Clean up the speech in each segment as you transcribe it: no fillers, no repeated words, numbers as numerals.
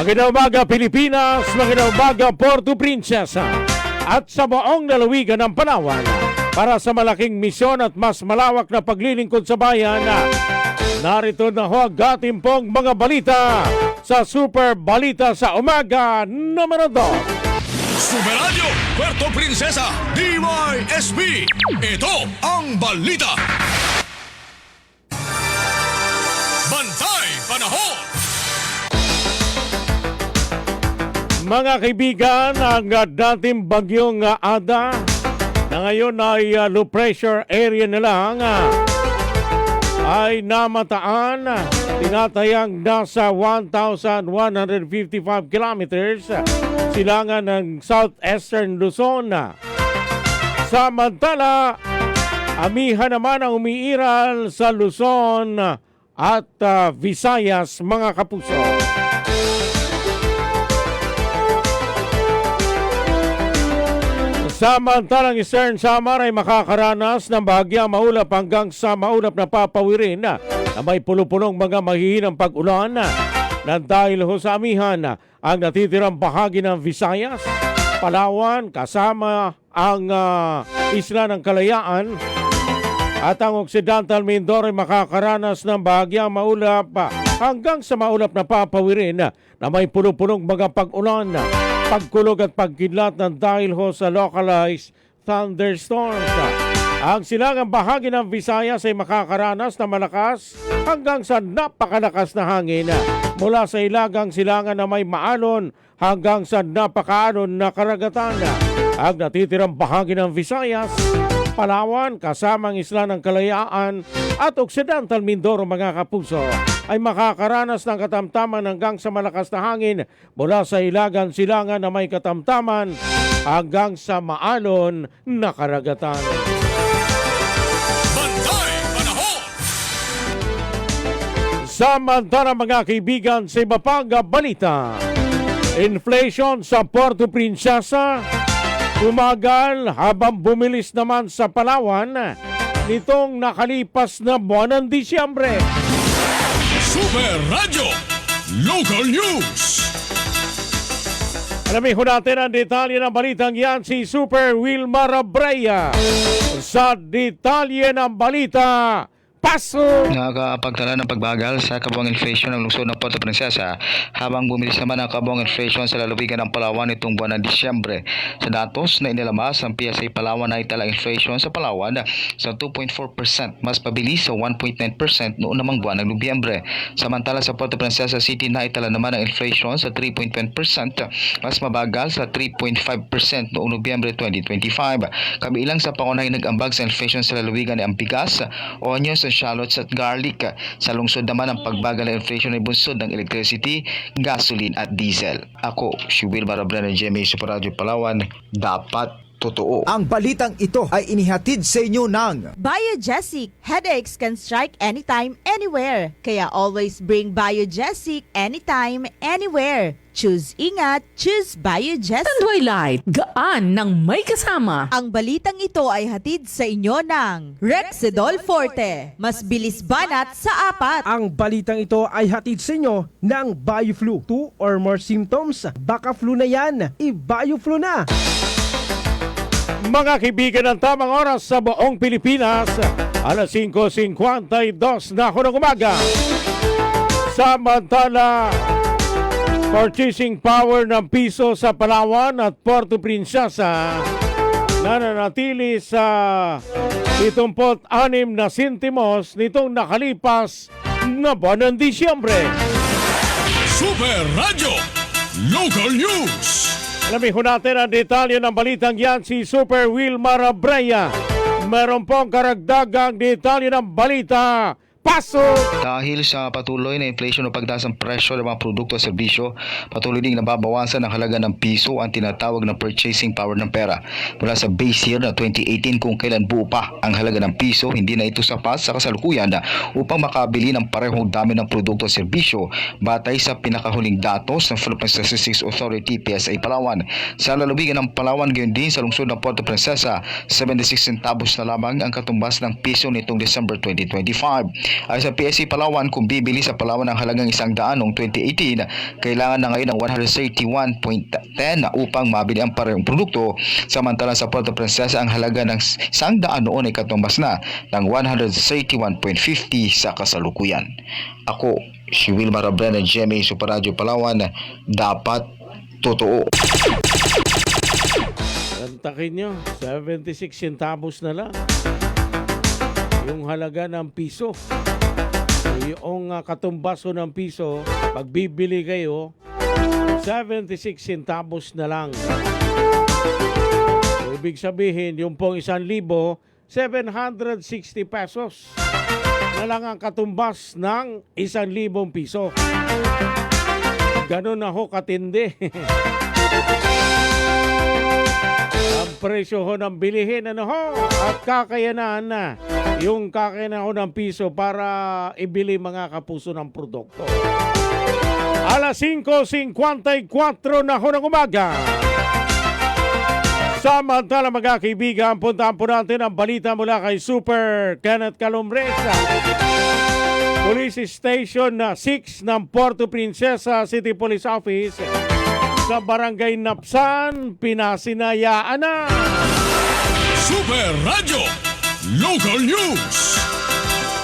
Magandang umaga Pilipinas, magandang umaga Puerto Princesa at sa buong lalawigan ng Palawan para sa malaking misyon at mas malawak na paglilingkod sa bayan. Narito na ho ang ating pong mga balita sa Super Balita sa Umaga numero 2. Super Radio Puerto Princesa DYSP. Ito ang balita. Bantay Panahon. Mga kaibigan, ang dating bagyong Ada na ngayon ay low pressure area na lang ay namataan, tinatayang nasa 1,155 kilometers silangan ng southeastern Luzon. Samantala, amihan naman ang umiiral sa Luzon at Visayas, mga kapuso. Samantalang Eastern Samar ay makakaranas ng bahagyang maulap hanggang sa maulap na papawirin na may pulo-pulong mga mahihinang pag-ulan na dahil ho sa amihan ang natitirang bahagi ng Visayas, Palawan, kasama ang Isla ng Kalayaan at ang Occidental Mindoro ay makakaranas ng bahagyang maulap hanggang sa maulap na papawirin na may pulo-pulong mga pag-ulan, pagkulog at pagkidlat ng dahil ho sa localized thunderstorms. Ang silangang bahagi ng Visayas ay makakaranas na malakas hanggang sa napakalakas na hangin mula sa ilagang silangan na may maalon hanggang sa napakaalon na karagatan. Ang natitirang bahagi ng Visayas, Palawan, kasamang Isla ng Kalayaan at Occidental Mindoro, mga kapuso, ay makakaranas ng katamtaman hanggang sa malakas na hangin mula sa ilagan silangan na may katamtaman hanggang sa maalon na karagatan. Bantay Panahon. Samantala mga kaibigan, sa iba pang balita, inflation sa Puerto Princesa tumagal habang bumilis naman sa Palawan nitong nakalipas na buwan ng Disyembre. Super Radio Local News. Alamin ho natin ang detalye ng balitang yan si Super Wilmar Abreya. Sa detalye ng balita, pasok! Nakakapagtala ng pagbagal sa kabuang inflation ng lungsod ng Puerto Princesa habang bumilis naman ang kabuang inflation sa lalawigan ng Palawan itong buwan ng Disyembre. Sa datos na inilabas, ang PSA Palawan ay tala inflation sa Palawan sa 2.4%, mas pabilis sa 1.9% noon namang buwan ng Nobyembre. Samantala sa Puerto Princesa City na itala naman ang inflation sa 3.1%, mas mabagal sa 3.5% noong Nobyembre 2025. Kabilang sa pangunahing nag-ambag sa inflation sa lalawigan ay ang bigas, onions, shallots at garlic. Sa lungsod naman ang pagbagal ng inflation ay bunsod ng electricity, gasoline at diesel. Ako, si Wilmar Abreya ng GMA Super Radio Palawan, dapat totoo. Ang balitang ito ay inihatid sa inyo ng Biogesic. Headaches can strike anytime, anywhere. Kaya always bring Biogesic anytime, anywhere. Choose ingat, choose Biogesic. Tanduay Light, gaan ng may kasama. Ang balitang ito ay hatid sa inyo ng Rexidol Forte. Mas bilis banat sa apat. Ang balitang ito ay hatid sa inyo ng BioFlu. 2 or more symptoms, baka flu na yan, i-BioFlu na. Mga kaibigan, ng tamang oras sa buong Pilipinas, alas 5:52 na ako ng umaga. Samantala, purchasing power ng piso sa Palawan at Puerto Princesa nananatili sa 76 na sentimos nitong nakalipas na buwan ng Disyembre. Super Radio Local News. Alamin ho natin ang detalye ng balitang yan si Super Wilmar Abreya. Meron pong karagdagang detalye ng balita. Pasok! Dahil sa patuloy na inflation o pagtaas ng presyo ng mga produkto at serbisyo, patuloy ding nababawasan ang halaga ng piso ang tinatawag na purchasing power ng pera. Mula sa base year na 2018 kung kailan buo pa ang halaga ng piso, hindi na ito sapat sa kasalukuyan upang makabili ng parehong dami ng produkto at serbisyo batay sa pinakahuling datos ng Philippine Statistics Authority PSA Palawan. Sa lalawigan ng Palawan, gayon din sa lungsod ng Puerto Princesa, 76 centavos na lamang ang katumbas ng piso nitong December 2025. Ay sa PSA Palawan, kung bibili sa Palawan ng halagang 100 noong 2018, kailangan na ngayon ng 131.10 upang mabili ang parehong produkto. Samantala sa Puerto Princesa, ang halaga ng 100 noon ay katumbas na ng 131.50 sa kasalukuyan. Ako, si Wilmar Abrena, GMA Super Radio Palawan, dapat totoo. Tantakin nyo, 76 centavos na lang yung halaga ng piso. Yung katumbaso ng piso, pag bibili kayo, 76 centavos na lang. Ibig sabihin, yung pong 1,000, 760 pesos na lang ang katumbas ng 1,000 piso. Ganun na ho katindi. Ang presyo ho ng bilihin, ano ho, at kakayanan na yung kakayanan ho ng piso para ibili mga kapuso ng produkto. Alas 5:54 na ho ng umaga. Samantala mga kaibigan, puntahan po natin ang balita mula kay Super Kenneth Calumbresa. Police Station 6 ng Puerto Princesa City Police Office sa Barangay Napsan, pinasinayaan na. Super Radio Local News.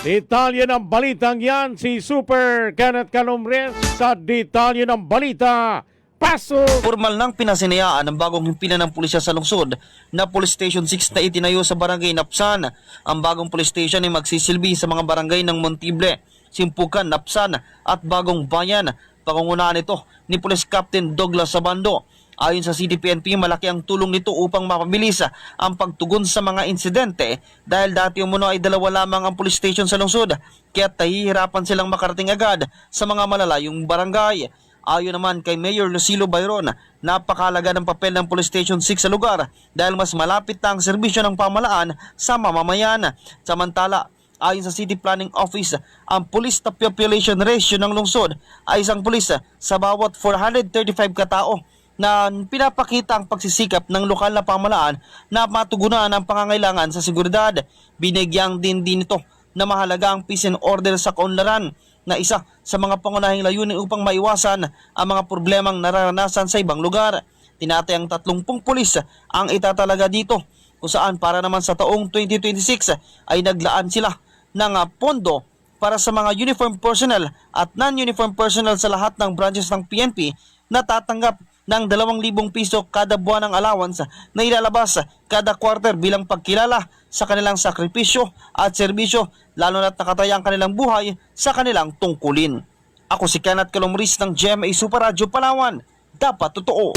Detalye ng balitang yan, si Super Kenneth Calumbresa sa detalye ng balita. Paso! Formal nang pinasinayaan ng bagong himpilan ng pulisya sa lungsod na Police Station 6 na itinayo sa Barangay Napsan. Ang bagong police station ay magsisilbi sa mga barangay ng Montible, Simpukan, Napsan at Bagong Bayan. Pangungunahan ito ni Police Captain Douglas Sabando. Ayon sa CDPNP, malaki ang tulong nito upang mapabilis ang pagtugon sa mga insidente dahil dati umuno ay 2 lamang ang police station sa lungsod kaya nahihirapan silang makarating agad sa mga malalayong barangay. Ayon naman kay Mayor Lucilo Bayron, napakahalaga ng papel ng Police Station 6 sa lugar dahil mas malapit na ang serbisyo ng pamahalaan sa mamamayan. Samantala, ayon sa City Planning Office, ang police to population ratio ng lungsod ay isang pulis sa bawat 435 katao na pinapakita ang pagsisikap ng lokal na pamahalaan na matugunan ang pangangailangan sa seguridad. Binigyang din ito na mahalaga ang peace and order sa kaunlaran na isa sa mga pangunahing layunin upang maiwasan ang mga problemang nararanasan sa ibang lugar. Tinatayang 30 pulis ang itatalaga dito kung saan para naman sa taong 2026 ay naglaan sila ng pondo para sa mga uniform personnel at non-uniform personnel sa lahat ng branches ng PNP na tatanggap ng 2,000 piso kada buwan ng allowance na ilalabas kada quarter bilang pagkilala sa kanilang sakripisyo at serbisyo lalo na't nakataya ang kanilang buhay sa kanilang tungkulin. Ako si Kenneth Calumbresa ng GMA Super Radio Palawan. Dapat totoo.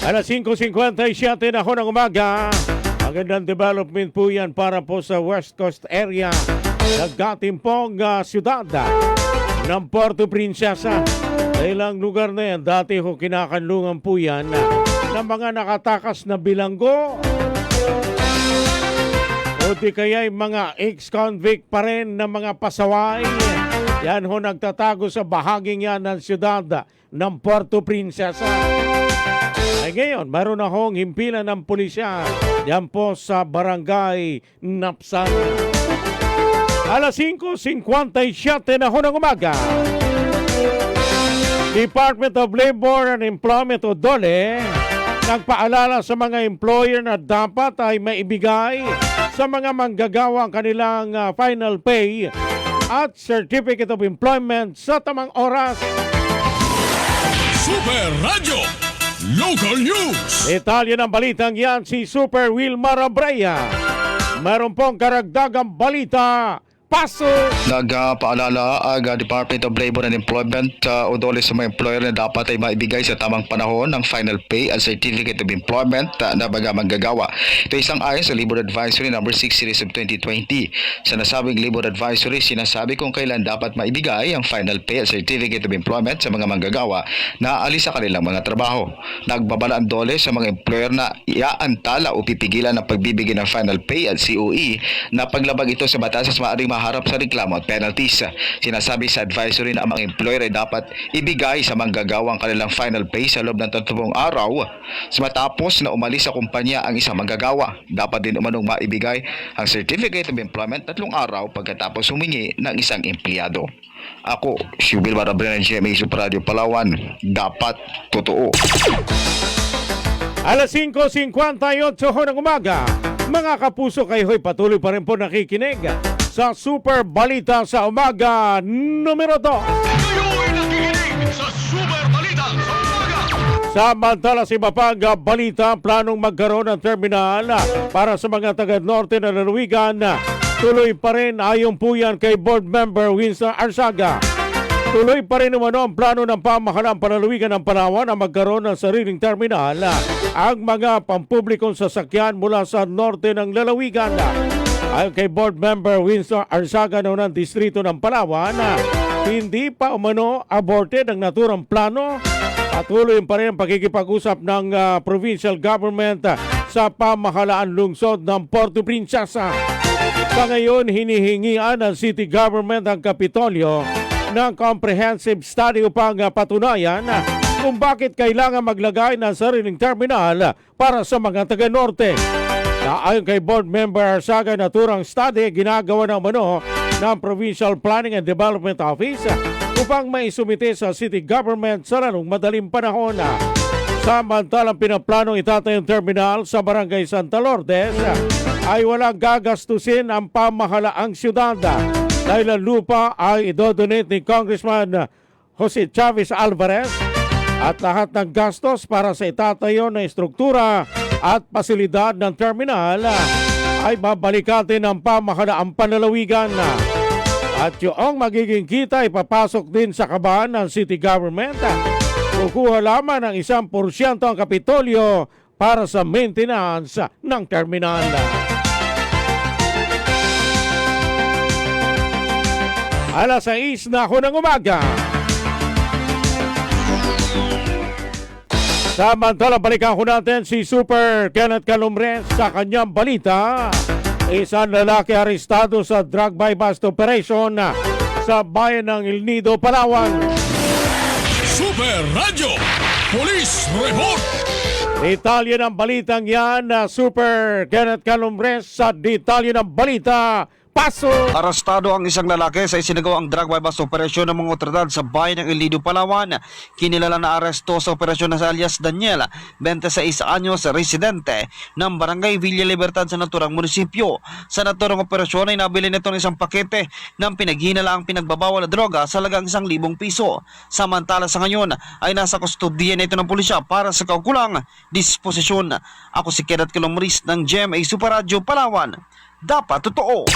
Alas 5:57 na ho ng umaga. Magandang development po yan para po sa West Coast area ng Gatimpong siyudad ng Puerto Princesa. Sa ilang lugar na yan, dati ho kinakanlungan po yan ng mga nakatakas na bilanggo o di kaya mga ex-convict pa rin na mga pasaway. Yan ho nagtatago sa bahaging yan ng siyudad ng Puerto Princesa. Ay ngayon, meron na hong himpilan ng pulisya yan po sa Barangay Napsan. Alas 5:57 na ho ng umaga. Department of Labor and Employment o DOLE nagpaalala sa mga employer na dapat ay maibigay sa mga manggagawa ang kanilang final pay at Certificate of Employment sa tamang oras. Super Radio Local News. Detalye ng balitang yan si Super Wilmar Abraya. Meron pong karagdagang balita. Paso! Nagpaalala ang Department of Labor and Employment o DOLE sa mga employer na dapat ay maibigay sa tamang panahon ng final pay at Certificate of Employment na baga manggagawa. Ito isang ayon sa Labor Advisory No. 6 Series of 2020. Sa nasabing Labor Advisory, sinasabi kung kailan dapat maibigay ang final pay at Certificate of Employment sa mga manggagawa na aalis sa kanilang mga trabaho. Nagbabala ang DOLE sa mga employer na iaantala o pipigilan ang pagbibigay ng final pay at COE na paglabag ito sa batas at maaaring maharap sa reklamo at penalties. Sinasabi sa advisory na ang mga employer ay dapat ibigay sa manggagawa ang kanilang final pay sa loob ng 30 araw. Sa matapos na umalis sa kumpanya ang isang manggagawa, dapat din umanong maibigay ang Certificate of Employment 3 araw pagkatapos humingi ng isang empleyado. Ako, si Wilmar Abreu ng GMA Super Radio Palawan. Dapat totoo. Alas 5:58 ng umaga. Mga kapuso, kayo'y patuloy pa rin po nakikinig sa Super Balita sa Umaga numero 2. Kayo'y nakikinig sa Super Balita sa Umaga. Samantala sa iba pang balita, planong magkaroon ng terminal para sa mga taga-norte na lalawigan. Tuloy pa rin ayon po yan kay Board Member Winston Arsaga. Tuloy pa rin naman ang plano ng pamahalaang palalawigan ng Palawan na magkaroon ng sariling terminal ang mga pampublikong sasakyan mula sa norte ng lalawigan. Ayon kay Board Member Winston Arsaga ng distrito ng Palawan, hindi pa umano aborted ang naturang plano. Patuloy pa rin ang pagkikipag-usap ng provincial government sa pamahalaan lungsod ng Puerto Princesa. Sa ngayon, hinihingian ng city government ang Kapitolyo ng comprehensive study upang patunayan kung bakit kailangan maglagay ng sariling terminal para sa mga taga-norte. Ayon kay Board Member Arsaga, naturang study ginagawa ng ng Provincial Planning and Development Office upang maisumite sa city government sa lalong madaling panahon. Samantalang pinaplanong itatayong terminal sa Barangay Santa Lourdes ay walang gagastusin ang pamahalaang syudad dahil ang lupa ay idodonate ni Congressman Jose Chavez Alvarez at lahat ng gastos para sa itatayo na estruktura at pasilidad ng terminal ay babalikatin ng pamahalaang panlalawigan. At yung magiging kita ay papasok din sa kaban ng city government. Kukuha lamang ng 1% ang Kapitolyo para sa maintenance ng terminal. Alas 6 na ako ng umaga. Samantala, balikan ko natin si Super Kenneth Calumres sa kanyang balita. Isang lalaki arestado sa drug buy-bust operation sa bayan ng El Nido, Palawan. Super Radio Police Report. Detalye ng balitang yan na Super Kenneth Calumres sa detalye ng balita. Paso! Arestado ang isang lalaki sa isinagawang drug buy-bust operasyon ng mga otoridad sa bayan ng El Nido, Palawan. Kinilala na aresto sa operasyon na sa alias Daniel, 26 anyos, residente ng Barangay Villa Libertad sa naturang munisipyo. Sa naturang operasyon ay nabili nito ng isang pakete ng pinaghinalaang pinagbabawal na droga sa halagang 1,000 piso. Samantala sa ngayon ay nasa kustodiya na ito ng pulisya para sa kaukulang disposisyon. Ako si Kenneth Calumres ng GMA Super Radio Palawan. Dapat totoo.